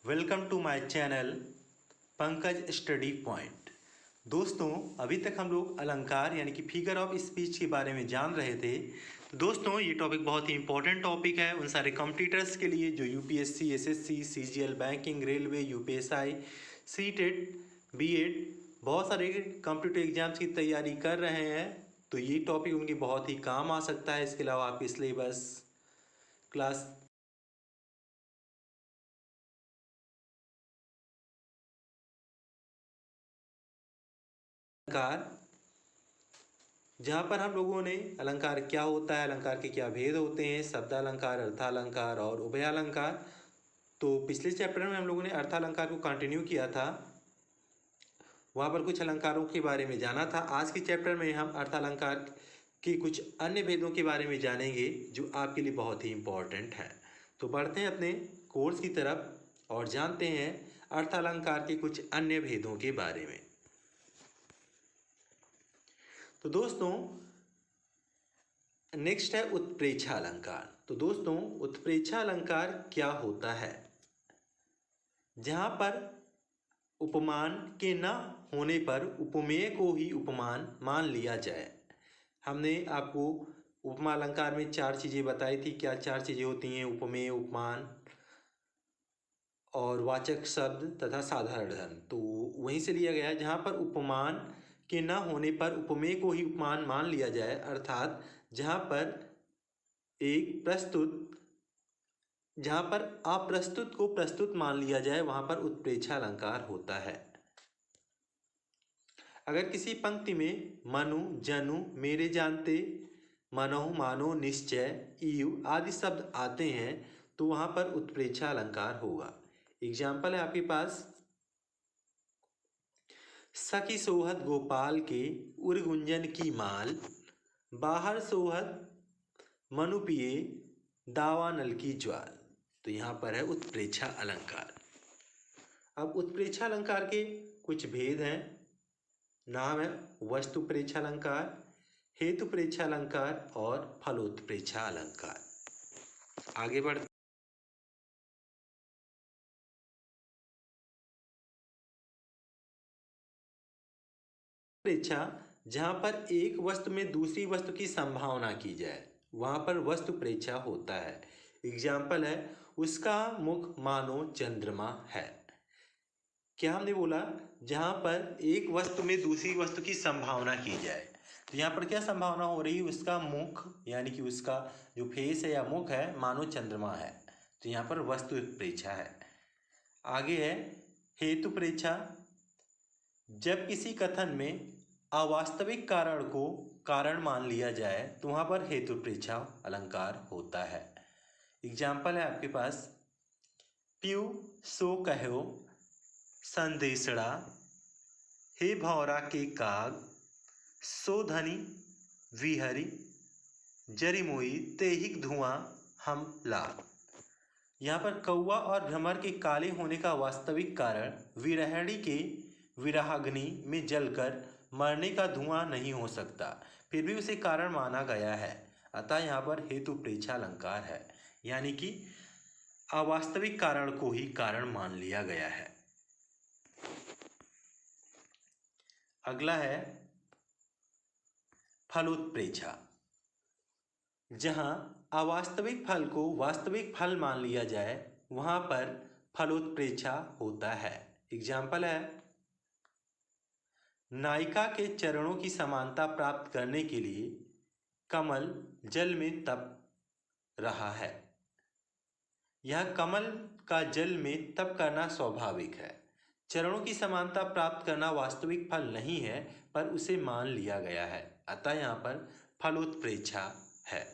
Welcome to my channel Pankaj study point. दोस्तों, अभी तक हम लोग अलंकार यानी कि फिगर ऑफ स्पीच के बारे में जान रहे थे। तो दोस्तों, ये टॉपिक बहुत ही इंपॉर्टेंट टॉपिक है उन सारे कॉम्पिटिटर्स के लिए जो UPSC, SSC, CGL, banking, railway, UPSI, CTET, BEd, बहुत सारे कॉम्पिटिटिव एग्जाम्स की तैयारी कर रहे हैं। तो ये टॉपिक उनकी बहुत ही काम आ सकता है। इसके अलावा आपके सिलेबस क्लास अलंकार, जहाँ पर हम लोगों ने अलंकार क्या होता है, अलंकार के क्या भेद होते हैं, शब्दालंकार, अर्थालंकार और उभयालंकार। तो पिछले चैप्टर में हम लोगों ने अर्थालंकार को कंटिन्यू किया था, वहाँ पर कुछ अलंकारों के बारे में जाना था। आज के चैप्टर में हम अर्थालंकार के कुछ अन्य भेदों के बारे में जानेंगे जो आपके लिए बहुत ही इम्पोर्टेंट है। तो बढ़ते हैं अपने कोर्स की तरफ और जानते हैं अर्थालंकार के कुछ अन्य भेदों के बारे में। तो दोस्तों, नेक्स्ट है उत्प्रेक्षा अलंकार। तो दोस्तों, उत्प्रेक्षा अलंकार क्या होता है? जहाँ पर उपमान के न होने पर उपमेय को ही उपमान मान लिया जाए। हमने आपको उपमा अलंकार में 4 चीज़ें बताई थी। क्या 4 चीज़ें होती हैं? उपमेय, उपमान और वाचक शब्द तथा साधारण धर्म। तो वहीं से लिया गया है। जहाँ पर उपमान के न होने पर उपमेय को ही उपमान मान लिया जाए, अर्थात जहाँ पर अप्रस्तुत को प्रस्तुत मान लिया जाए, वहां पर उत्प्रेक्षा अलंकार होता है। अगर किसी पंक्ति में मनु, जनु, मेरे जानते, मनहु, मानो, निश्चय, ईव आदि शब्द आते हैं तो वहां पर उत्प्रेक्षा अलंकार होगा। एग्जाम्पल है आपके पास, सखी सोहत गोपाल के उर गुंजन की माल, बाहर सोहत मनु पिए दावा नल की ज्वाल। तो यहाँ पर है उत्प्रेक्षा अलंकार। अब उत्प्रेक्षा अलंकार के कुछ भेद हैं। नाम है वस्तु प्रेक्षा अलंकार, हेतु प्रेक्षा अलंकार और फलोत्प्रेक्षा अलंकार। आगे बढ़ प्रेक्षा, जहाँ पर एक वस्तु में दूसरी वस्तु की संभावना की जाए, वहाँ पर वस्तु प्रेक्षा होता है। एग्जाम्पल है, उसका मुख मानो चंद्रमा है। क्या हमने बोला? जहाँ पर एक वस्तु में दूसरी वस्तु की संभावना की जाए। तो यहाँ पर क्या संभावना हो रही है? उसका मुख यानी कि उसका जो फेस है या मुख है मानो चंद्रमा है। तो यहाँ पर वस्तु प्रेक्षा है। आगे है हेतु प्रेक्षा। जब किसी कथन में अवास्तविक कारण को कारण मान लिया जाए तो वहाँ पर हेतु प्रेक्षा अलंकार होता है। एग्जाम्पल है आपके पास, प्यू सो कहो संदेशड़ा, हे भौरा के काग, सो धनी विहरी, जरिमोई तेहिक धुआं हम लाग। यहाँ पर कौवा और भ्रमर के काले होने का वास्तविक कारण विरहणी के विरहाग्नि में जलकर मरने का धुआं नहीं हो सकता, फिर भी उसे कारण माना गया है। अतः यहाँ पर हेतु प्रेक्षा अलंकार है, यानी कि अवास्तविक कारण को ही कारण मान लिया गया है। अगला है फलोत्प्रेक्षा। जहाँ अवास्तविक फल को वास्तविक फल मान लिया जाए, वहाँ पर फलोत्प्रेक्षा होता है। एग्जाम्पल है, नायिका के चरणों की समानता प्राप्त करने के लिए कमल जल में तप रहा है। यह कमल का जल में तप करना स्वाभाविक है। चरणों की समानता प्राप्त करना वास्तविक फल नहीं है, पर उसे मान लिया गया है। अतः यहाँ पर फलोत्प्रेक्षा है।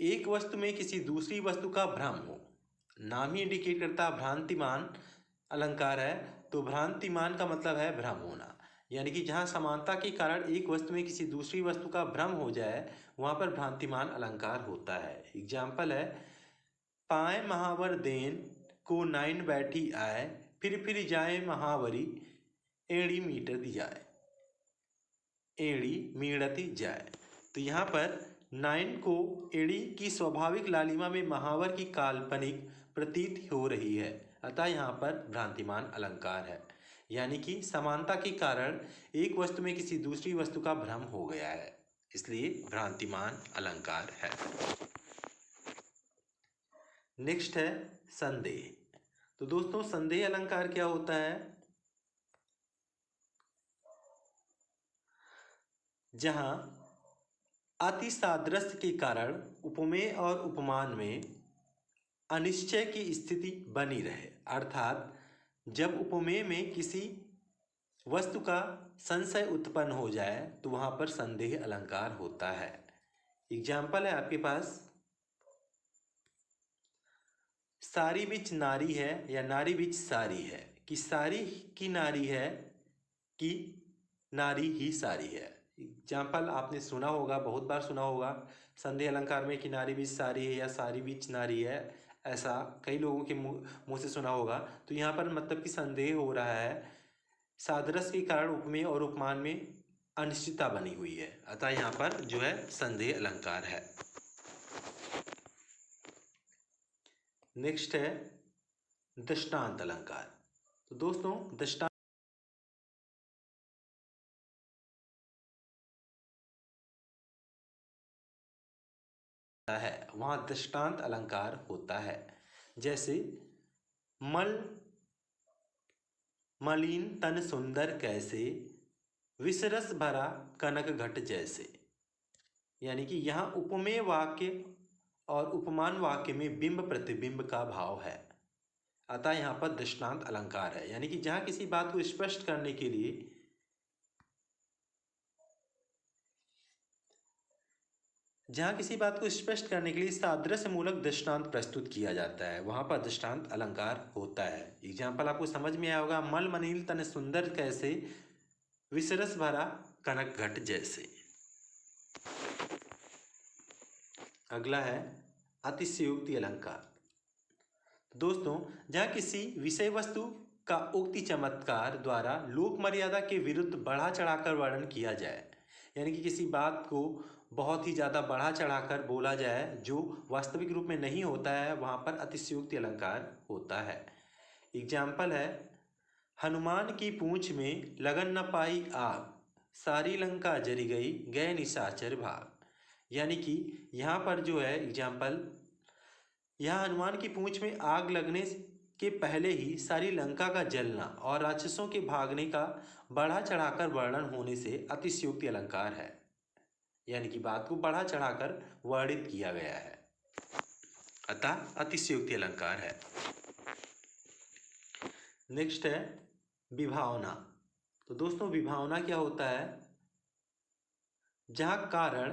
एक वस्तु में किसी दूसरी वस्तु का भ्रम हो, नाम ही इंडिकेट करता है भ्रांतिमान अलंकार है। तो भ्रांतिमान का मतलब है भ्रम होना, यानी कि जहाँ समानता के कारण एक वस्तु में किसी दूसरी वस्तु का भ्रम हो जाए, वहाँ पर भ्रांतिमान अलंकार होता है। एग्जाम्पल है, पाए महावर देन को नाइन बैठी आए, फिर जाए महावरी एड़ी मीटर दियाए। एड़ी मीड़ती जाए। तो यहाँ पर नाइन को एड़ी की स्वाभाविक लालिमा में महावर की काल्पनिक प्रतीत हो रही है, अतः यहाँ पर भ्रांतिमान अलंकार है। यानी कि समानता के कारण एक वस्तु में किसी दूसरी वस्तु का भ्रम हो गया है, इसलिए भ्रांतिमान अलंकार है। नेक्स्ट है संदेह। तो दोस्तों संदेह अलंकार क्या होता है? जहां अति सादृश्य के कारण उपमेय और उपमान में अनिश्चय की स्थिति बनी रहे, अर्थात जब उपमेय में किसी वस्तु का संशय उत्पन्न हो जाए तो वहां पर संदेह अलंकार होता है। एग्जाम्पल है आपके पास, सारी बिच नारी है या नारी बिच सारी है, कि सारी की नारी है कि नारी ही सारी है। एग्जाम्पल आपने सुना होगा, बहुत बार सुना होगा संदेह अलंकार में कि नारी बीच सारी है या सारी बीच नारी है, ऐसा कई लोगों के मुंह से सुना होगा। तो यहाँ पर मतलब कि संदेह हो रहा है, सादृश्य के कारण उपमेय और उपमान में अनिश्चितता बनी हुई है, अतः यहाँ पर जो है संदेह अलंकार है। नेक्स्ट है दृष्टांत अलंकार। तो दोस्तों दृष्टांत है वहां दृष्टांत अलंकार होता है। जैसे मलिन तन सुंदर कैसे, विसरस भरा कनक घट जैसे। यानी कि यहाँ उपमेय वाक्य और उपमान वाक्य में बिंब प्रतिबिंब का भाव है, अतः यहाँ पर दृष्टांत अलंकार है। यानी कि जहाँ किसी बात को स्पष्ट करने के लिए सादृश्य मूलक दृष्टांत प्रस्तुत किया जाता है, वहां पर दृष्टांत अलंकार होता है। एग्जाम्पल आपको समझ में आया होगा, मलिन तन सुंदर कैसे, विसरस भरा कनक घट जैसे। अगला है अतिशयोक्ति अलंकार। दोस्तों जहाँ किसी विषय वस्तु का उक्ति चमत्कार द्वारा लोक मर्यादा के विरुद्ध बढ़ा चढ़ाकर वर्णन किया जाए, यानी कि किसी बात को बहुत ही ज़्यादा बढ़ा चढ़ाकर बोला जाए जो वास्तविक रूप में नहीं होता है, वहाँ पर अतिशयोक्ति अलंकार होता है। एग्जाम्पल है, हनुमान की पूंछ में लगन न पाई आग, सारी लंका जरी गई गए निशाचर भाग। यानी कि यहाँ पर जो है एग्जाम्पल, यहाँ हनुमान की पूंछ में आग लगने के पहले ही सारी लंका का जलना और राक्षसों के भागने का बढ़ा चढ़ाकर वर्णन होने से अतिशयोक्ति अलंकार है। यानी कि बात को बढ़ा चढ़ाकर वर्णित किया गया है, अतः अतिशयोक्ति अलंकार है। नेक्स्ट है विभावना। तो दोस्तों विभावना क्या होता है? जहाँ कारण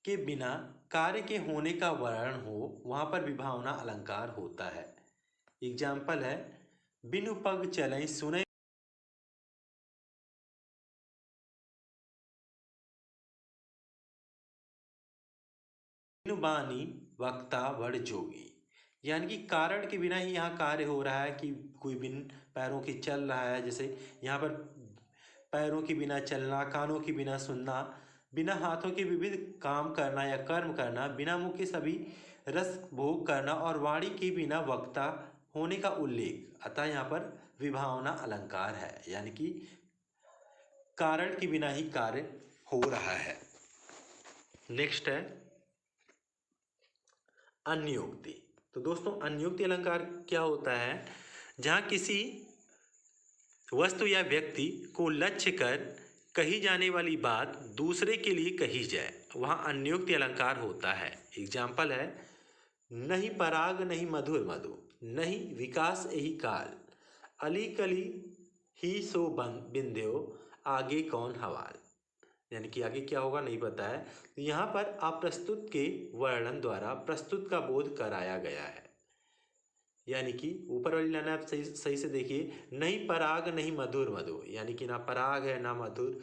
के बिना कार्य के होने का वर्णन हो, वहां पर विभावना अलंकार होता है। एग्जाम्पल है, बिनु पग चलें सुने बिनु बानी वक्ता वड़ जोगी। यानी कि कारण के बिना ही यहाँ कार्य हो रहा है, कि कोई बिन पैरों के चल रहा है। जैसे यहाँ पर पैरों के बिना चलना, कानों के बिना सुनना, बिना हाथों के विविध काम करना या कर्म करना, बिना मुख के सभी रस भोग करना और वाणी के बिना वक्ता होने का उल्लेख, अतः यहाँ पर विभावना अलंकार है। यानी कि कारण के बिना ही कार्य हो रहा है। नेक्स्ट है अन्योक्ति। तो दोस्तों अन्योक्ति अलंकार क्या होता है? जहाँ किसी वस्तु या व्यक्ति को लक्ष्य कर कही जाने वाली बात दूसरे के लिए कही जाए, वहाँ अन्योक्ति अलंकार होता है। एग्जाम्पल है, नहीं पराग नहीं मधुर मधु, नहीं विकास यही काल, अली कली ही सो बिंध्यो, आगे कौन हवाल। यानी कि आगे क्या होगा नहीं पता है। तो यहाँ पर अप्रस्तुत के वर्णन द्वारा प्रस्तुत का बोध कराया गया है। यानी कि ऊपर वाली लाइन आप सही से देखिए, नहीं पराग नहीं मधुर मधु, यानी कि ना पराग है ना मधुर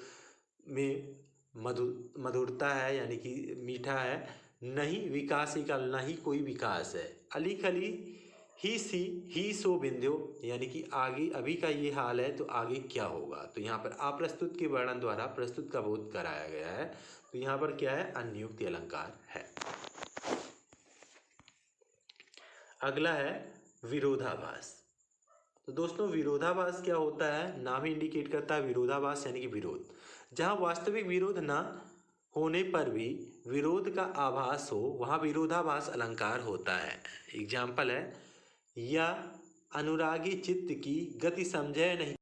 में मधुरता है, यानी कि मीठा है। नहीं विकास ही का, ना ही कोई विकास है। अली खली ही सी ही सो बिंदु, यानी कि आगे अभी का ये हाल है तो आगे क्या होगा। तो यहाँ पर अप्रस्तुत के वर्णन द्वारा प्रस्तुत का बोध कराया गया है। तो यहाँ पर क्या है, अन्योक्ति अलंकार है। अगला है विरोधाभास। तो दोस्तों विरोधाभास क्या होता है, नाम ही इंडिकेट करता है विरोधाभास यानी कि विरोध। जहाँ वास्तविक विरोध ना होने पर भी विरोध का आभास हो वहाँ विरोधाभास अलंकार होता है। एग्जाम्पल है, या अनुरागी चित्त की गति समझे नहीं।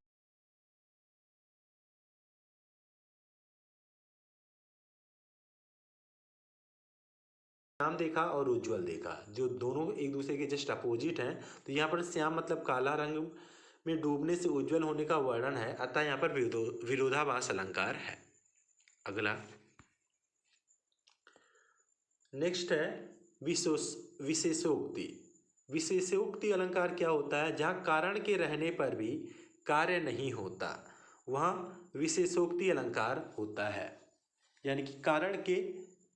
श्याम देखा और उज्जवल देखा, जो दोनों एक दूसरे के जस्ट अपोजिट हैं। तो यहाँ पर श्याम मतलब काला रंग में डूबने से उज्जवल होने का वर्णन है, अतः यहाँ पर विरोधाभास अलंकार है। अगला नेक्स्ट है विशेषोक्ति। विशेषोक्ति अलंकार क्या होता है, जहाँ कारण के रहने पर भी कार्य नहीं होता वहाँ विशेषोक्ति अलंकार होता है। यानी कि कारण के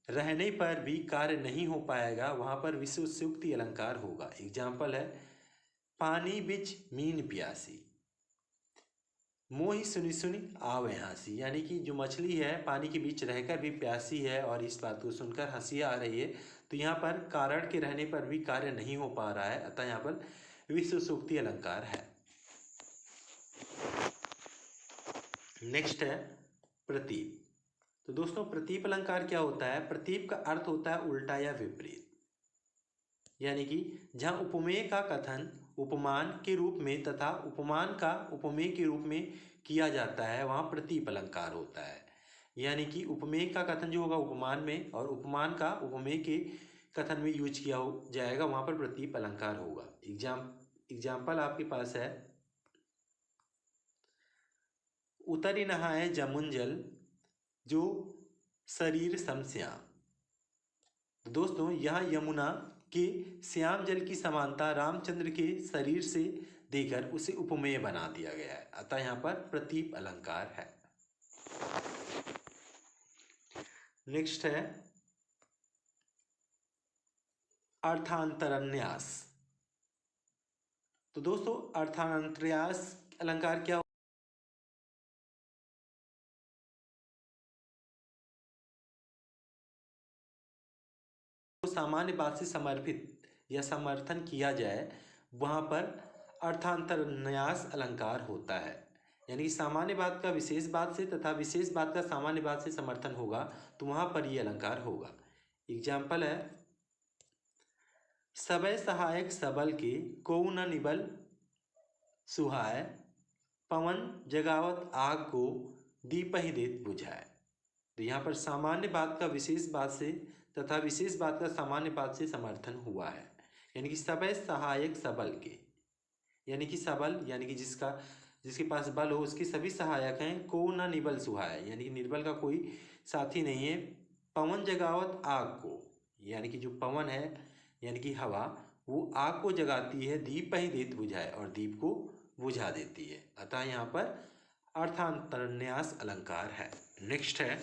रहने पर भी कार्य नहीं हो पाएगा वहाँ पर विशेषोक्ति अलंकार होगा। एग्जाम्पल है, पानी बिच मीन प्यासी, मोहि सुनी सुनी आवे हंसी। यानी कि जो मछली है पानी के बीच रहकर भी प्यासी है और इस बात को सुनकर हंसी आ रही है। तो यहाँ पर कारण के रहने पर भी कार्य नहीं हो पा रहा है, अतः यहाँ पर विशेषोक्ति अलंकार है। नेक्स्ट है प्रतीप। तो दोस्तों प्रतीप अलंकार क्या होता है, प्रतीप का अर्थ होता है उल्टा या विपरीत। यानी कि जहाँ उपमेय का कथन उपमान के रूप में तथा उपमान का उपमेय के रूप में किया जाता है वहाँ प्रतीप अलंकार होता है। यानी कि उपमेय का कथन जो होगा उपमान में और उपमान का उपमेय के कथन में यूज किया जाएगा वहाँ पर प्रतीप अलंकार होगा। एग्जाम्पल आपके पास है, उतरी नहाए जमुन जल जो शरीर सम श्याम। दोस्तों यहाँ यमुना के श्याम जल की समानता रामचंद्र के शरीर से देकर उसे उपमेय बना दिया गया है, अतः यहाँ पर प्रतीप अलंकार है। नेक्स्ट है अर्थांतरन्यास। तो दोस्तों अर्थांतरन्यास अलंकार क्या सामान्य बात से समर्पित या समर्थन किया जाए वहाँ पर अर्थांतरन्यास अलंकार होता है। यानी कि सामान्य बात का विशेष बात से तथा विशेष बात का सामान्य बात से समर्थन होगा तो वहाँ पर ये अलंकार होगा। एग्जाम्पल है, सबय सहायक सबल के को न निबल सुहाय, पवन जगावत आग को दीपहि देत बुझाए। तो यहाँ पर सामान्य बात का विशेष बात से तथा विशेष बात का सामान्य बात से समर्थन हुआ है। यानी कि सबय सहायक सबल के, यानी कि सबल यानी कि जिसके पास बल हो उसके सभी सहायक हैं। को न निबल सुहाय, यानी कि निर्बल का कोई साथी नहीं है। पवन जगावत आग को, यानी कि जो पवन है यानी कि हवा वो आग को जगाती है, दीप ही देत बुझाए और दीप को बुझा देती है, अतः यहाँ पर अर्थांतरन्यास अलंकार है। नेक्स्ट है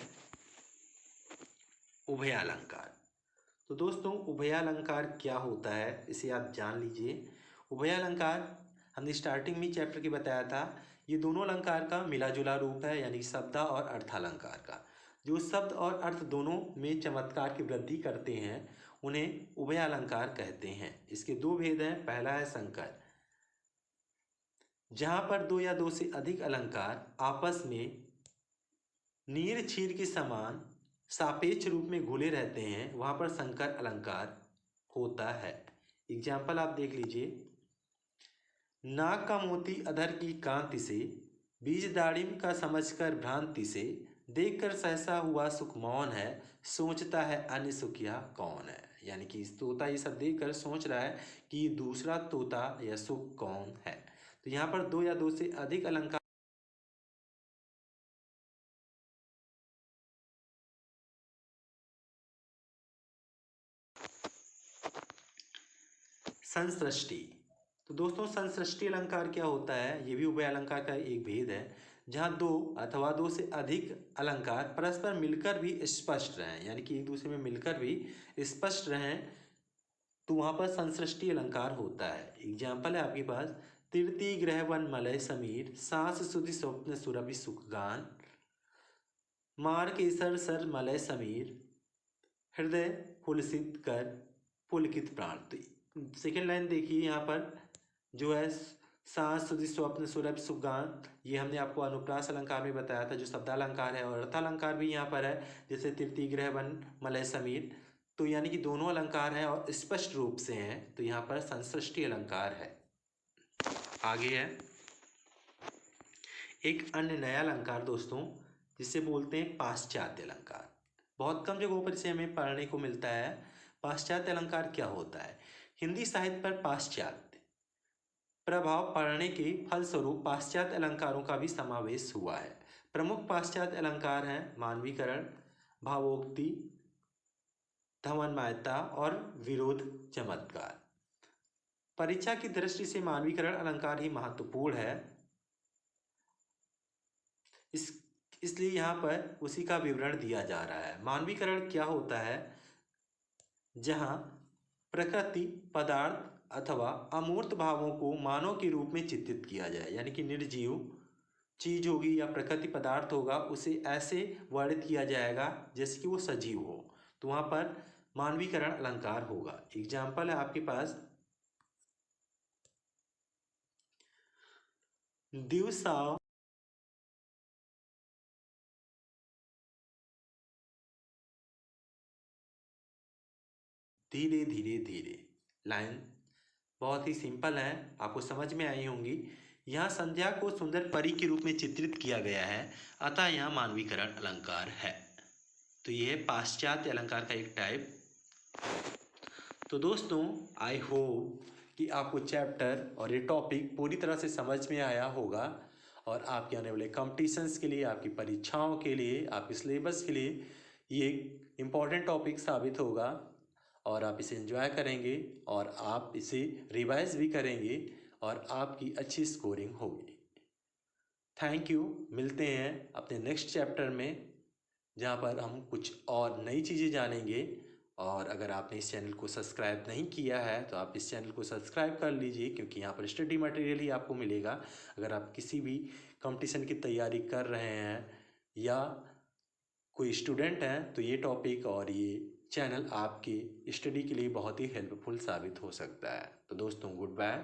उभयालंकार। तो दोस्तों उभयालंकार क्या होता है इसे आप जान लीजिए। उभयालंकार हमने स्टार्टिंग में चैप्टर के बताया था, ये दोनों अलंकार का मिला जुला रूप है, यानी शब्द और अर्थालंकार का। जो शब्द और अर्थ दोनों में चमत्कार की वृद्धि करते हैं उन्हें उभयालंकार कहते हैं। इसके दो भेद हैं, पहला है संकर, जहाँ पर दो या दो से अधिक अलंकार आपस में नीर क्षीर के समान सापेक्ष रूप में घुले रहते हैं, वहाँ पर संकर अलंकार होता है। एग्जाम्पल आप देख लीजिए, नाक का मोती अधर की कांति से, बीज दाड़िम का समझकर भ्रांति से, देखकर सहसा हुआ सुख मौन है, सोचता है अन्य सुखिया कौन है। यानी कि इस तोता ये सब देखकर सोच रहा है कि दूसरा तोता या सुख कौन है। तो यहाँ पर दो या दो से अधिक अलंकार संसृष्टि। तो दोस्तों संसृष्टि अलंकार क्या होता है, ये भी उभय अलंकार का एक भेद है, जहाँ दो अथवा दो से अधिक अलंकार परस्पर मिलकर भी स्पष्ट रहें, यानी कि एक दूसरे में मिलकर भी स्पष्ट रहें तो वहाँ पर संसृष्टि अलंकार होता है। एग्जाम्पल है आपके पास, तीर्ति ग्रह वन मलय समीर, सांस सुधि स्वप्न सुरभि सुखगान, मार केसर सर मलय समीर, हृदय पुलसित कर पुलकित प्राण। तो सेकेंड लाइन देखिए यहाँ पर जो है, सांस सुधि स्वप्न सुरभि सुखगान, ये हमने आपको अनुप्रास अलंकार में बताया था जो शब्दालंकार है, और अर्थालंकार भी यहाँ पर है, जैसे तृतीय ग्रह वन मलय समीर। तो यानी कि दोनों अलंकार हैं और स्पष्ट रूप से हैं, तो यहाँ पर संसृष्टि अलंकार है। आगे है एक अन्य नया अलंकार दोस्तों, जिसे बोलते हैं पाश्चात्य अलंकार। बहुत कम जगहों पर इसे हमें पढ़ने को मिलता है। पाश्चात्य अलंकार क्या होता है? हिंदी साहित्य पर पाश्चात्य प्रभाव पड़ने के फलस्वरूप पाश्चात्य अलंकारों का भी समावेश हुआ है। प्रमुख पाश्चात्य अलंकार हैं मानवीकरण, भावोक्ति, धवनमयता और विरोध चमत्कार। परीक्षा की दृष्टि से मानवीकरण अलंकार ही महत्वपूर्ण है, इसलिए यहाँ पर उसी का विवरण दिया जा रहा है। मानवीकरण क्या होता है? जहाँ प्रकृति, पदार्थ अथवा अमूर्त भावों को मानव के रूप में चित्रित किया जाए, यानी कि निर्जीव चीज होगी या प्रकृति पदार्थ होगा, उसे ऐसे वर्णित किया जाएगा जैसे कि वो सजीव हो, तो वहाँ पर मानवीकरण अलंकार होगा। एग्जाम्पल है आपके पास, दिवसा धीरे धीरे धीरे। लाइन बहुत ही सिंपल है, आपको समझ में आई होंगी। यहाँ संध्या को सुंदर परी के रूप में चित्रित किया गया है, अतः यहाँ मानवीकरण अलंकार है। तो ये है पाश्चात्य अलंकार का एक टाइप। तो दोस्तों आई होप कि आपको चैप्टर और ये टॉपिक पूरी तरह से समझ में आया होगा, और आपके आने वाले कॉम्पिटिशन्स के लिए, आपकी परीक्षाओं के लिए, आपके सिलेबस के लिए ये एक इम्पॉर्टेंट टॉपिक साबित होगा, और आप इसे एंजॉय करेंगे और आप इसे रिवाइज भी करेंगे और आपकी अच्छी स्कोरिंग होगी। Thank you. मिलते हैं अपने नेक्स्ट चैप्टर में, जहाँ पर हम कुछ और नई चीज़ें जानेंगे। और अगर आपने इस चैनल को सब्सक्राइब नहीं किया है तो आप इस चैनल को सब्सक्राइब कर लीजिए, क्योंकि यहाँ पर स्टडी मटेरियल ही आपको मिलेगा। अगर आप किसी भी कंपटीशन की तैयारी कर रहे हैं या कोई स्टूडेंट हैं, तो ये टॉपिक और ये चैनल आपके स्टडी के लिए बहुत ही हेल्पफुल साबित हो सकता है। तो दोस्तों गुड बाय।